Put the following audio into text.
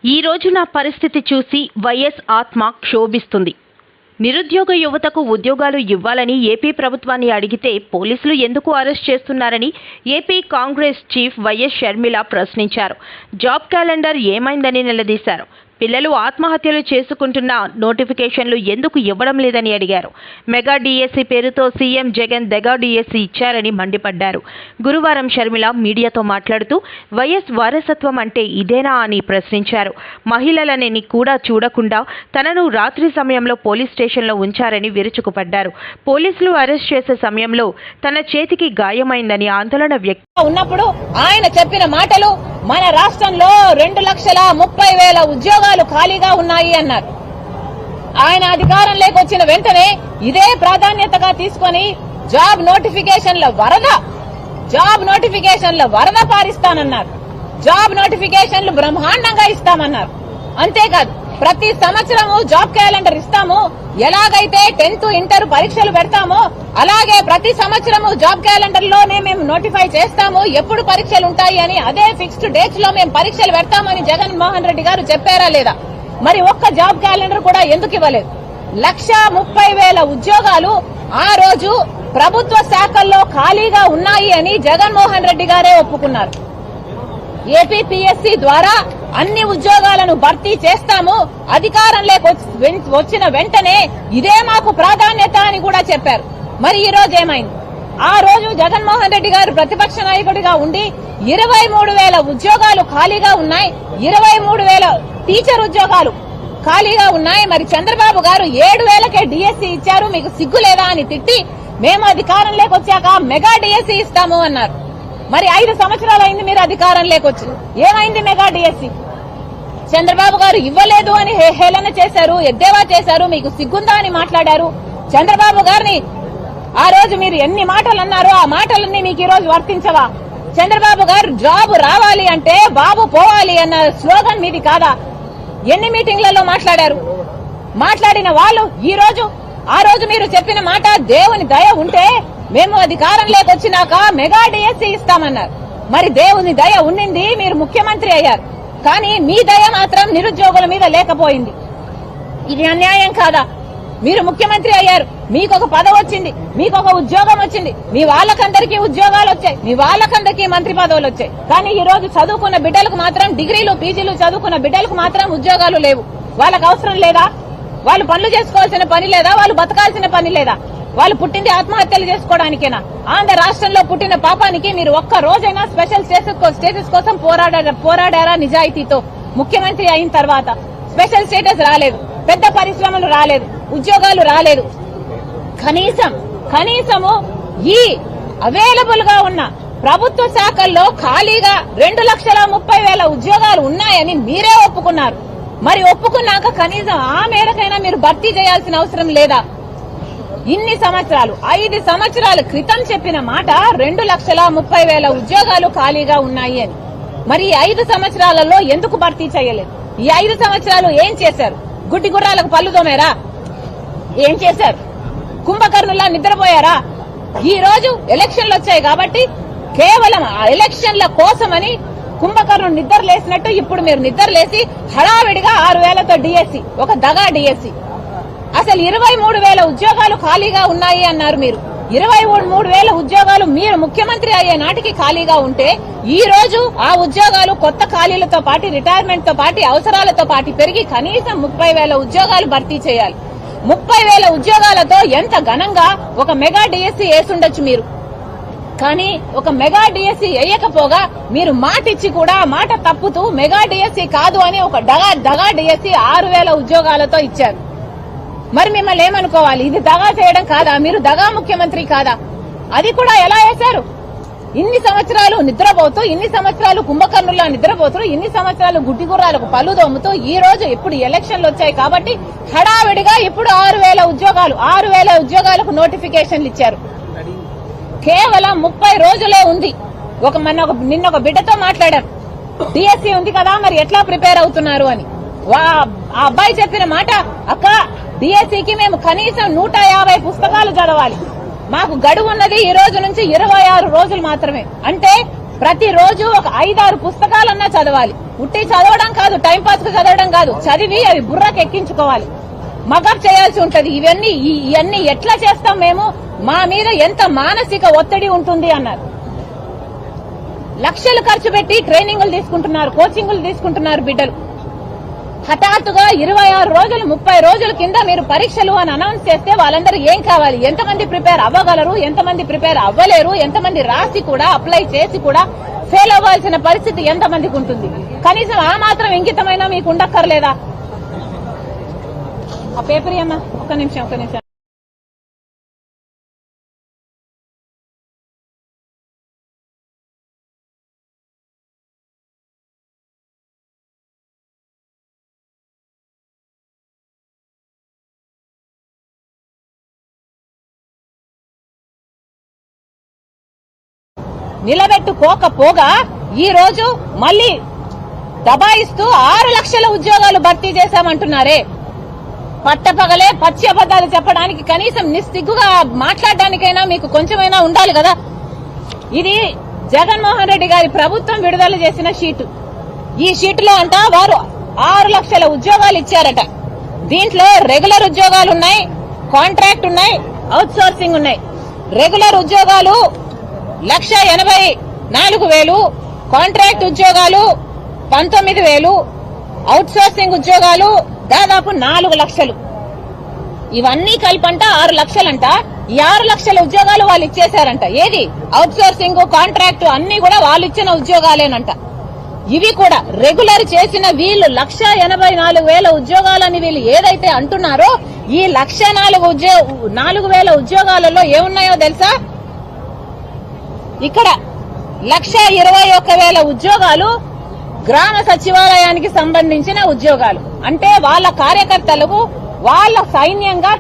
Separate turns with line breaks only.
ఈ రోజు నా పరిస్థితి చూసి వైఎస్ ఆత్మ క్షోభిస్తుంది. నిరుద్యోగ యువతకు ఉద్యోగాలు ఇవ్వాలని ఏపీ ప్రభుత్వాన్ని అడిగితే పోలీసులు ఎందుకు అరెస్ట్ చేస్తున్నారని AP Congress chief YS Sharmila ప్రశ్నించారు. జాబ్ క్యాలెండర్ ఏమైందని నిలదీశారు. పిల్లలు ఆత్మహత్యలు చేసుకుంటున్న నోటిఫికేషన్లు ఎందుకు ఇవ్వడం లేదని అడిగారు. మెగా డిఎస్సి పేరుతో సీఎం జగన్ దగా డిఎస్సి ఇచ్చారని మండిపడ్డారు. గురువారం షర్మిల మీడియాతో మాట్లాడుతూ వైఎస్ వారసత్వం అంటే ఇదేనా అని ప్రశ్నించారు. మహిళలని కూడా చూడకుండా తనను రాత్రి సమయంలో పోలీస్ స్టేషన్లో ఉంచారని విరుచుకుపడ్డారు. పోలీసులు అరెస్ట్ చేసే సమయంలో తన చేతికి గాయమైందని ఆందోళన వ్యక్తం
ఉన్నప్పుడు ఆయన చెప్పిన మాటలు మన రాష్ట్రంలో 2,30,000 ఉద్యోగాలు ఖాళీగా ఉన్నాయి అన్నారు. ఆయన అధికారంలోకి వచ్చిన వెంటనే ఇదే ప్రాధాన్యతగా తీసుకొని జాబ్ నోటిఫికేషన్ల వరద పారిస్తానన్నారు. జాబ్ నోటిఫికేషన్లు బ్రహ్మాండంగా ఇస్తామన్నారు. అంతేకాదు ప్రతి సంవత్సరము జాబ్ క్యాలెండర్ ఇస్తాము, ఎలాగైతే 10th ఇంటర్ పరీక్షలు పెడతామో అలాగే ప్రతి సంవత్సరము జాబ్ క్యాలెండర్ లోనే మేము నోటిఫై చేస్తాము ఎప్పుడు పరీక్షలు ఉంటాయి అని. అదే ఫిక్స్డ్ డేట్స్ లో మేము పరీక్షలు పెడతామని జగన్మోహన్ రెడ్డి గారు చెప్పారా లేదా? మరి ఒక్క జాబ్ క్యాలెండర్ కూడా ఎందుకు ఇవ్వలేదు? 1,30,000 ఉద్యోగాలు ఆ రోజు ప్రభుత్వ శాఖల్లో ఖాళీగా ఉన్నాయి అని జగన్మోహన్ రెడ్డి గారే ఒప్పుకున్నారు. ఏపీపీఎస్సీ ద్వారా అన్ని ఉద్యోగాలను భర్తీ చేస్తాము, అధికారంలోకి వచ్చిన వెంటనే ఇదే మాకు ప్రాధాన్యత అని కూడా చెప్పారు. మరి ఈ రోజు ఏమైంది? ఆ రోజు జగన్మోహన్ రెడ్డి గారు ప్రతిపక్ష నాయకుడిగా ఉండి 23,000 ఉద్యోగాలు ఖాళీగా ఉన్నాయి, 23,000 టీచర్ ఉద్యోగాలు ఖాళీగా ఉన్నాయి. మరి చంద్రబాబు గారు 7,000కే డిఎస్సీ ఇచ్చారు, మీకు సిగ్గు లేదా అని తిట్టి మేము అధికారంలోకి వచ్చాక మెగా డిఎస్సీ ఇస్తాము అన్నారు. మరి 5 సంవత్సరాలు అయింది మీరు అధికారంలోకి వచ్చి, ఏమైంది మెగా డిఎస్సీ? చంద్రబాబు గారు ఇవ్వలేదు అని హేళన చేశారు, ఎద్దేవా చేశారు, మీకు సిగ్గుందా అని మాట్లాడారు. చంద్రబాబు గారిని ఆ రోజు మీరు ఎన్ని మాటలు అన్నారో ఆ మాటలన్నీ మీకు ఈ రోజు వర్తించవా? చంద్రబాబు గారు జాబ్ రావాలి అంటే బాబు పోవాలి అన్న స్లోగన్ మీది కాదా? ఎన్ని మీటింగ్లలో మాట్లాడారు? మాట్లాడిన వాళ్ళు ఆ రోజు మీరు చెప్పిన మాట దేవుని దయ ఉంటే మేము అధికారంలోకి వచ్చినాక మెగా డిఎస్సీ ఇస్తామన్నారు. మరి దేవుని దయ ఉండింది, మీరు ముఖ్యమంత్రి అయ్యారు, కానీ మీ దయ మాత్రం నిరుద్యోగుల మీద లేకపోయింది. ఇది అన్యాయం కాదా? మీరు ముఖ్యమంత్రి అయ్యారు, మీకు ఒక పదవి వచ్చింది, మీకు ఒక ఉద్యోగం వచ్చింది, మీ వాళ్ళకందరికీ ఉద్యోగాలు వచ్చాయి, మీ వాళ్ళకందరికీ మంత్రి పదవులు వచ్చాయి. కానీ ఈ రోజు చదువుకున్న బిడ్డలకు మాత్రం, డిగ్రీలు పీజీలు చదువుకున్న బిడ్డలకు మాత్రం ఉద్యోగాలు లేవు. వాళ్ళకు అవసరం లేదా? వాళ్ళు పనులు చేసుకోవాల్సిన పని లేదా? వాళ్ళు బతకాల్సిన పని లేదా? వాళ్ళు పుట్టింది ఆత్మహత్యలు చేసుకోవడానికేనా? ఆంధ్ర రాష్ట్రంలో పుట్టిన పాపానికి మీరు ఒక్క రోజైనా స్పెషల్ స్టేటస్ కోసం పోరాడారా నిజాయితీతో? ముఖ్యమంత్రి అయిన తర్వాత స్పెషల్ స్టేటస్ రాలేదు, పెద్ద పరిశ్రమలు రాలేదు, ఉద్యోగాలు రాలేదు. కనీసము ఈ అవైలబుల్ గా ఉన్న ప్రభుత్వ శాఖల్లో ఖాళీగా 2,30,000 ఉద్యోగాలు ఉన్నాయని మీరే ఒప్పుకున్నారు. మరి ఒప్పుకున్నాక కనీసం ఆ మేరకైనా మీరు భర్తీ చేయాల్సిన అవసరం లేదా? ఇన్ని సంవత్సరాలు, 5 సంవత్సరాల క్రితం చెప్పిన మాట 2,30,000 ఉద్యోగాలు ఖాళీగా ఉన్నాయి అని. మరి ఈ 5 సంవత్సరాలలో ఎందుకు భర్తీ చేయలేదు? ఈ 5 సంవత్సరాలు ఏం చేశారు? గుడ్డి గుర్రాలకు పళ్ళు తోమారా? ఏం చేశారు? కుంభకర్ణులా నిద్రపోయారా? ఈ రోజు ఎలక్షన్లు వచ్చాయి కాబట్టి కేవలం ఆ ఎలక్షన్ల కోసమని కుంభకర్ణుడు నిద్ర లేసినట్టు ఇప్పుడు మీరు నిద్ర లేసి హడావిడిగా 6,000తో డిఎస్సీ, ఒక దగా డిఎస్సీ. అసలు 23,000 ఉద్యోగాలు ఖాళీగా ఉన్నాయి అన్నారు మీరు. 23,000 ఉద్యోగాలు మీరు ముఖ్యమంత్రి అయ్యే నాటికి ఖాళీగా ఉంటే ఈ రోజు ఆ ఉద్యోగాలు కొత్త ఖాళీలతో పాటు, రిటైర్మెంట్ తో పాటు, అవసరాలతో పాటు పెరిగి కనీసం 30,000 ఉద్యోగాలు భర్తీ చేయాలి. 30,000 ఉద్యోగాలతో ఎంత ఘనంగా ఒక మెగా డిఎస్సీ వేసుండొచ్చు మీరు. కానీ ఒక మెగా డిఎస్సీ వేయకపోగా మీరు మాట ఇచ్చి కూడా మాట తప్పుతూ మెగా డిఎస్సీ కాదు అని ఒక దగా డిఎస్సీ 6,000 ఉద్యోగాలతో ఇచ్చారు. మరి మిమ్మల్ని ఏమనుకోవాలి? ఇది దగా చేయడం కాదా? మీరు దగా ముఖ్యమంత్రి కాదా? అది కూడా ఎలా వేశారు? ఇన్ని సంవత్సరాలు నిద్రపోతూ, ఇన్ని సంవత్సరాలు కుంభకర్ణుల్లా నిద్రపోతూ, ఇన్ని సంవత్సరాలు గుడ్డి గుర్రాలకు పళ్ళు దోముతూ ఈ రోజు ఇప్పుడు ఎలక్షన్లు వచ్చాయి కాబట్టి హడావిడిగా ఇప్పుడు 6,000 ఉద్యోగాలకు నోటిఫికేషన్లు ఇచ్చారు. కేవలం 30 రోజులే ఉంది. నిన్న ఒక బిడ్డతో మాట్లాడారు, డిఎస్సీ ఉంది కదా మరి ఎట్లా ప్రిపేర్ అవుతున్నారు అని. ఆ అబ్బాయి చెప్పిన మాట, అక్క డిఎస్సీకి మేము కనీసం 150 పుస్తకాలు చదవాలి, మాకు గడువు ఉన్నది ఈ రోజు నుంచి 26 రోజులు మాత్రమే. అంటే ప్రతిరోజు ఒక 5-6 పుస్తకాలన్నా చదవాలి. ఉట్టి చదవడం కాదు, టైం పాస్ కు చదవడం కాదు, చదివి అవి బుర్రకు ఎక్కించుకోవాలి. మగప్ చేయాల్సి ఉంటది. ఇవన్నీ ఎట్లా చేస్తాం మేము? మా మీద ఎంత మానసిక ఒత్తిడి ఉంటుంది అన్నారు. లక్షలు ఖర్చు పెట్టి ట్రైనింగ్లు తీసుకుంటున్నారు, కోచింగ్లు తీసుకుంటున్నారు బిడ్డలు. హఠాత్తుగా 26 రోజులు 30 రోజుల కింద మీరు పరీక్షలు అని అనౌన్స్ చేస్తే వాళ్ళందరూ ఏం కావాలి? ఎంతమంది ప్రిపేర్ అవ్వగలరు, ఎంతమంది ప్రిపేర్ అవ్వలేరు, ఎంతమంది రాసి కూడా అప్లై చేసి కూడా ఫెయిల్ అవ్వాల్సిన పరిస్థితి ఎంతమందికి ఉంటుంది? కనీసం ఆ మాత్రం ఇంకితమైనా మీకు ఉండక్కర్లేదా? ఆ పేపర్ అమ్మా, ఒక్క నిమిషం. నిలబెట్టుకోకపోగా ఈ రోజు మళ్ళీ దబాయిస్తూ 6 లక్షల ఉద్యోగాలు భర్తీ చేశామంటున్నారే. పట్టపగలే పచ్చి అబద్దాలు చెప్పడానికి కనీసం నిస్సిగ్గుగా మాట్లాడడానికైనా మీకు కొంచెమైనా ఉండాలి కదా. ఇది జగన్మోహన్ రెడ్డి గారి ప్రభుత్వం విడుదల చేసిన షీటు. ఈ షీటులో అంట వారు 6 లక్షల ఉద్యోగాలు ఇచ్చారట. దీంట్లో రెగ్యులర్ ఉద్యోగాలు ఉన్నాయి, కాంట్రాక్ట్ ఉన్నాయి, అవుట్ సోర్సింగ్ ఉన్నాయి. రెగ్యులర్ ఉద్యోగాలు 1,84,000, కాంట్రాక్ట్ ఉద్యోగాలు 19,000, అవుట్ సోర్సింగ్ ఉద్యోగాలు దాదాపు 4 లక్షలు. ఇవన్నీ కలిపంట 6 లక్షలంట. ఈ 6 లక్షల ఉద్యోగాలు వాళ్ళు ఇచ్చేశారంట. ఏది? అవుట్ సోర్సింగ్, కాంట్రాక్ట్ అన్ని కూడా వాళ్ళు ఇచ్చిన ఉద్యోగాలేనంట. ఇవి కూడా రెగ్యులర్ చేసిన వీళ్ళు 1,84,000 ఉద్యోగాలని వీళ్ళు ఏదైతే అంటున్నారో, ఈ 1,04,000 ఉద్యోగాలలో ఏమున్నాయో తెలుసా? ఇక్కడ 1,21,000 ఉద్యోగాలు గ్రామ సచివాలయానికి సంబంధించిన ఉద్యోగాలు. అంటే వాళ్ళ కార్యకర్తలకు వాళ్ళ సైన్యంగా